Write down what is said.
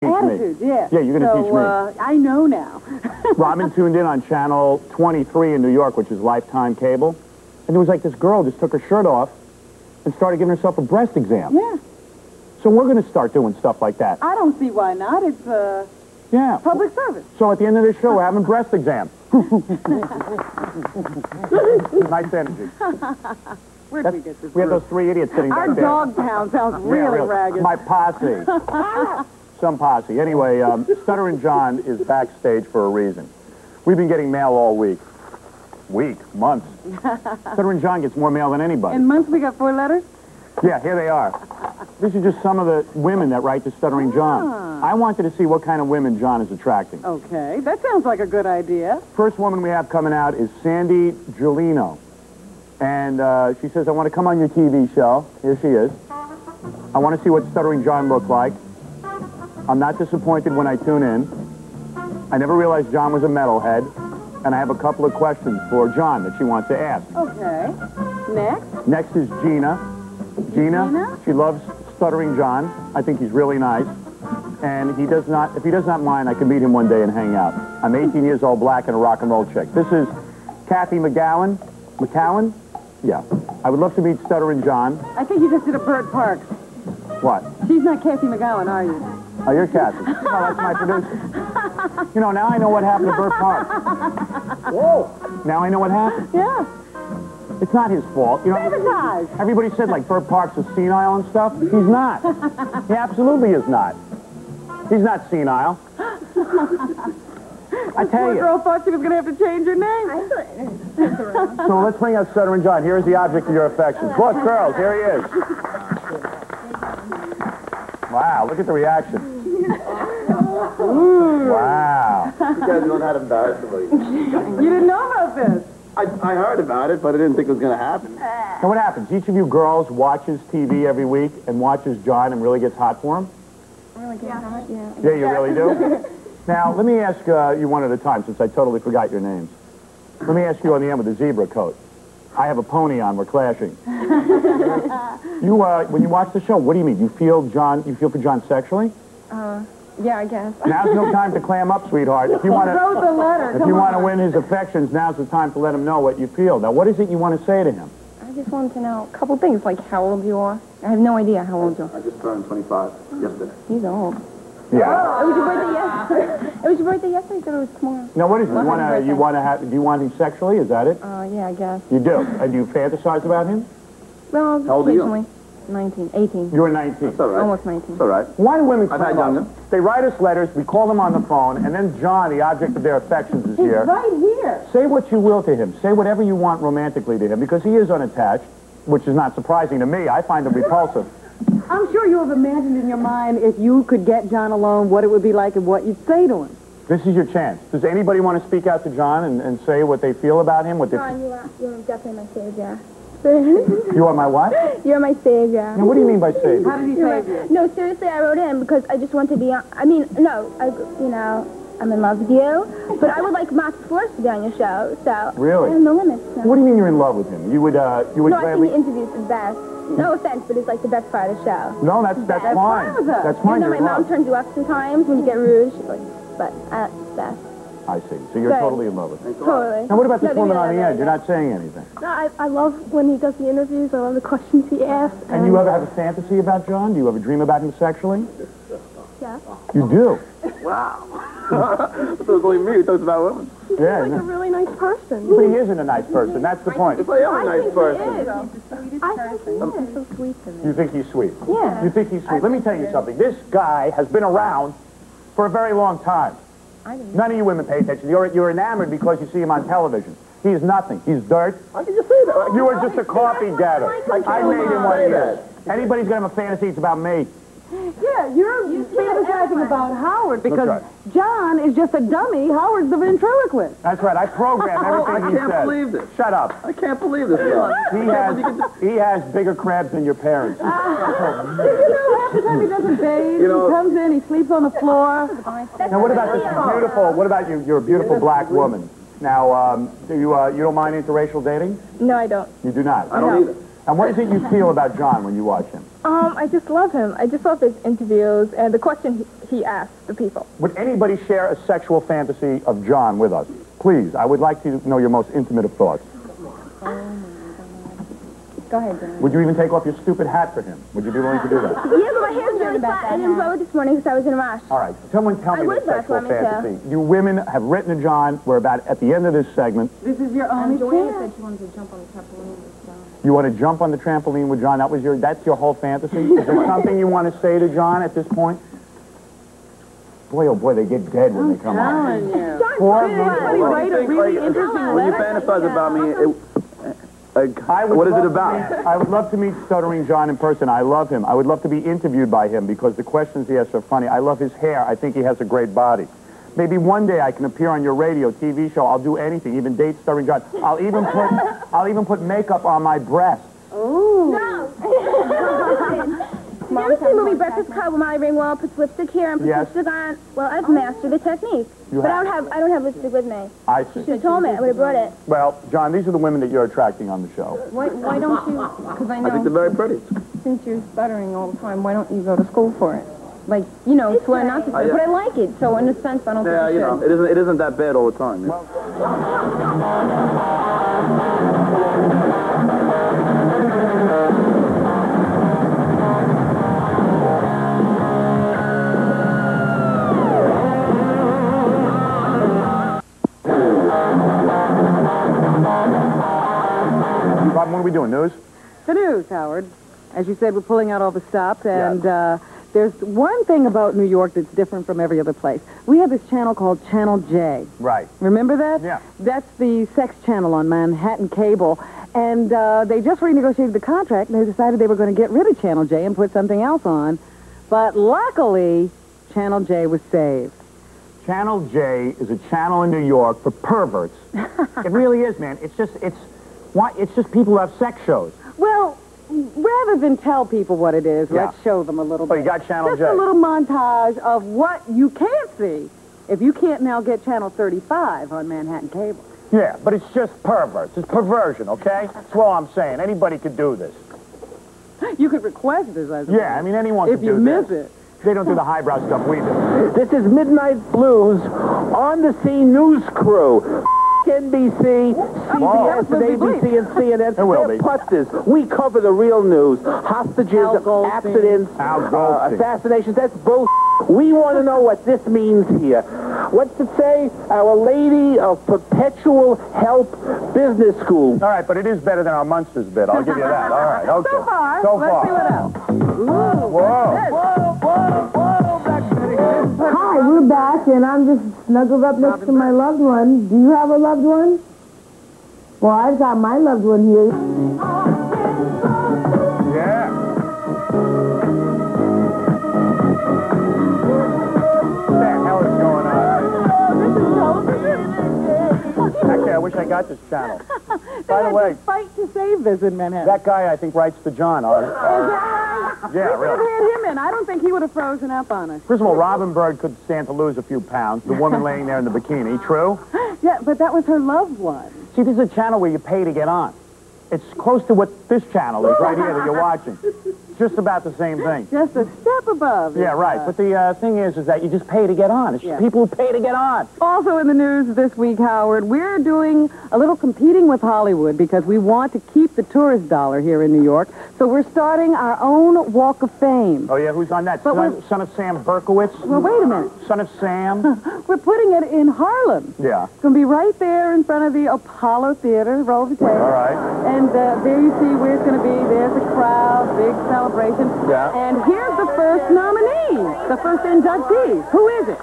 Attitude, yeah. Yeah, you're going to teach me. I know now. Robin tuned in on channel 23 in New York, which is Lifetime Cable, and there was like this girl just took her shirt off and started giving herself a breast exam. Yeah. So we're going to start doing stuff like that. I don't see why not. It's Yeah. public service. So at the end of this show, we're having breast exam. Nice energy. Where did we get this? We had those three idiots sitting Our back there. dog pound sounds really ragged. My posse. Some posse. Anyway, Stuttering John is backstage for a reason. We've been getting mail all week. Months. Stuttering John gets more mail than anybody. In months we got 4 letters? Yeah, here they are. These are just some of the women that write to Stuttering John. I wanted to see what kind of women John is attracting. Okay, that sounds like a good idea. First woman we have coming out is Sandy Giolino. And she says, I want to come on your TV show. Here she is. I want to see what Stuttering John looked like. I'm not disappointed when I tune in. I never realized John was a metalhead. And I have a couple of questions for John that she wants to ask. Okay. Next? Next is Gina. Gina? She loves Stuttering John. I think he's really nice. And if he does not mind, I can meet him one day and hang out. I'm 18 years old, black, and a rock and roll chick. This is Kathy McGowan. McCowan? Yeah. I would love to meet Stuttering John. I think you just did a Burt Parks. What? She's not Kathy McGowan, are you? Oh, you're Kathy. No, that's my producer. You know, now I know what happened to Burt Parks. Whoa. Now I know what happened. Yeah. It's not his fault. You know, Sabotage. everybody said, like, Burt Parks is senile and stuff. He's not. He absolutely is not. He's not senile. I tell Poor you. girl thought she was going to have to change her name. So let's bring out Stuttering John. Here is the object of your affections. Look, girls, here he is. Wow, look at the reaction. Wow. You guys don't have embarrassingly. You didn't know about this. I heard about it, but I didn't think it was going to happen. So what happens? Each of you girls watches TV every week and watches John and really gets hot for him? Really get hot, yeah. Yeah, you really do? Now, let me ask you one at a time, since I totally forgot your names. Let me ask you on the end with the zebra coat. I have a pony on. We're clashing. When you watch the show, what do you mean? You feel for John sexually? Yeah, I guess. Now's no time to clam up, sweetheart. If you want Wrote the letter. to win his affections, now's the time to let him know what you feel. Now, what is it you want to say to him? I just wanted to know a couple things, like how old you are. I have no idea how old you are. I just turned 25 yesterday. He's old. Yeah. It was your birthday yesterday. It was your birthday yesterday, so it was tomorrow. Now, what is it? Do you want him sexually? Is that it? Yeah, I guess. You do. And do you fantasize about him? Well, How old are you? occasionally. 19, 18. You were 19. That's all right. Almost 19. It's all right. Why do women I've had clam younger. up? They write us letters, we call them on the phone, and then John, the object of their affections, is He's here. right here. Say what you will to him. Say whatever you want romantically to him, because he is unattached, which is not surprising to me. I find him repulsive. I'm sure you have imagined in your mind if you could get John alone, what it would be like and what you'd say to him. This is your chance. Does anybody want to speak out to John and say what they feel about him? What they... John, you're definitely my savior. You are my what? You're my savior. Now, what do you mean by savior? How did he save you? No, seriously, I wrote in because I just want to be on... I'm in love with you, but I would like Max Force to be on your show, so... Really? I have no limits. So. What do you mean you're in love with him? You would No, I think gladly... the interview's the best. No offense, but it's like the best part of the show. No, that's fine. fine with us. That's fine. You know, You're my in mom love. turns you up sometimes when you get rude, but it's best. I see. So you're Good. totally in love with him. Totally. Now, what about this No, woman no, on no, the no, end? no. You're not saying anything. No, I love when he does the interviews. I love the questions he asks. And you ever have a fantasy about John? Do you ever dream about him sexually? Yeah. You do? Wow. I thought it was only me who thought about women. Yeah. He's like a really nice person. But he isn't a nice person. That's the point. If I am a nice person. I think he is. so sweet to me. You think he's sweet? Yeah. You think he's sweet? Let me tell you something. This guy has been around for a very long time. None of you women pay attention. You're enamored because you see him on television. He is nothing. He's dirt. How can you say that? You are just a coffee getter. I made him what he is. that. Anybody's gonna have a fantasy, it's about me. Yeah, you're fantasizing about Howard because That's John is just a dummy. Howard's the ventriloquist. That's right. I program everything I he can't says. believe this. Shut up. I can't believe this guy. He has bigger crabs than your parents. Did you know half the time he doesn't bathe? You know- He comes in, he sleeps on the floor. Now, what about this beautiful? What about you? You're a beautiful black woman. Now, you don't mind interracial dating? No, I don't. You do not. I don't either. And what is it you feel about John when you watch him? I just love him. I just love his interviews and the questions he asks the people. Would anybody share a sexual fantasy of John with us? Please, I would like to know your most intimate of thoughts. Go ahead, John. Would you even take off your stupid hat for him? Would you be willing to do that? Yeah, but my hair's really flat. I didn't blow it this morning because I was in a rush. All right, someone tell I me would, the but sexual let me tell. fantasy. You women have written to John. We're about at the end of this segment. This is your only Joanna chance. said she wanted to jump on the trampoline with John. You want to jump on the trampoline with John? That's your whole fantasy? Is there something you want to say to John at this point? Boy, oh boy, they get dead when they come on. You. Poor Did anybody Bruce. write a really interesting When you letter? fantasize about me, what is it about? I would love to meet Stuttering John in person. I love him. I would love to be interviewed by him because the questions he asks are funny. I love his hair. I think he has a great body. Maybe one day I can appear on your radio, TV show. I'll do anything, even date Stuttering John. I'll even put makeup on my breasts. No. You ever see the movie Breakfast Club with Molly Ringwald puts lipstick here and puts Yes. lipstick on? Well, I've mastered the technique. You But have. I don't have lipstick with me. I You see. should have told me. I would have brought it. Well, John, these are the women that you're attracting on the show. Why don't you, because I I think they're know very pretty. since you're stuttering all the time, why don't you go to school for it? Like, you know, to learn not to stutter. But I like it, so in a sense, I don't Yeah, think you you know, should. it isn't that bad all the time. Yeah. Bob, what are we doing, news? The news, Howard. As you said, we're pulling out all the stops, and there's one thing about New York that's different from every other place. We have this channel called Channel J. Right. Remember that? Yeah. That's the sex channel on Manhattan Cable. And they just renegotiated the contract, and they decided they were going to get rid of Channel J and put something else on. But luckily, Channel J was saved. Channel J is a channel in New York for perverts. It really is, man. It's just people who have sex shows. Well, rather than tell people what it is, Yeah. let's show them a little Oh, bit. you got Channel Just J. a little montage of what you can't see if you can't now get Channel 35 on Manhattan Cable. Yeah, but it's just perverts. It's perversion, okay? That's all I'm saying. Anybody could do this. You could request this, I suppose. Yeah, I mean, anyone If could you do miss this. it. They don't do the highbrow stuff we do. This is Midnight Blues on the Scene News Crew. NBC, CBS, and ABC, and CNN. There will They're be. putsters. We cover the real news. Hostages, Al Goldstein. accidents, Al Goldstein. assassinations. That's bullshit. We want to know what this means here. What's it say? Our Lady of Perpetual Help Business School. All right, but it is better than our Munsters bit. I'll give you that. All right, okay. So far, So let's far. see what else. Whoa. Hi, we're back, and I'm just snuggled up next to my loved one. Do you have a loved one? Well, I've got my loved one here. Yeah. What the hell is going on? Actually, I wish I got this channel. By the way, Fight to save this in Manhattan. that guy, I think, writes to John. Yeah, We should have really. had him in. I don't think he would have frozen up on us. First of all, Robin Bird could stand to lose a few pounds. The woman laying there in the bikini. True? Yeah, but that was her loved one. See, this is a channel where you pay to get on. It's close to what this channel is right here that you're watching. Just about the same thing. Just a step above. Yeah, right. But the thing is that you just pay to get on. It's just Yeah. people who pay to get on. Also in the news this week, Howard, we're doing a little competing with Hollywood because we want to keep the tourist dollar here in New York. So we're starting our own Walk of Fame. Oh, yeah? Who's on that? But Son of Sam Berkowitz? Well, wait a minute. Son of Sam? We're putting it in Harlem. Yeah. It's going to be right there in front of the Apollo Theater, roll the tape. All right. And there you see where it's going to be. There's a crowd, big celebration. Yeah. And here's the first nominee, the first inductee. Who is it?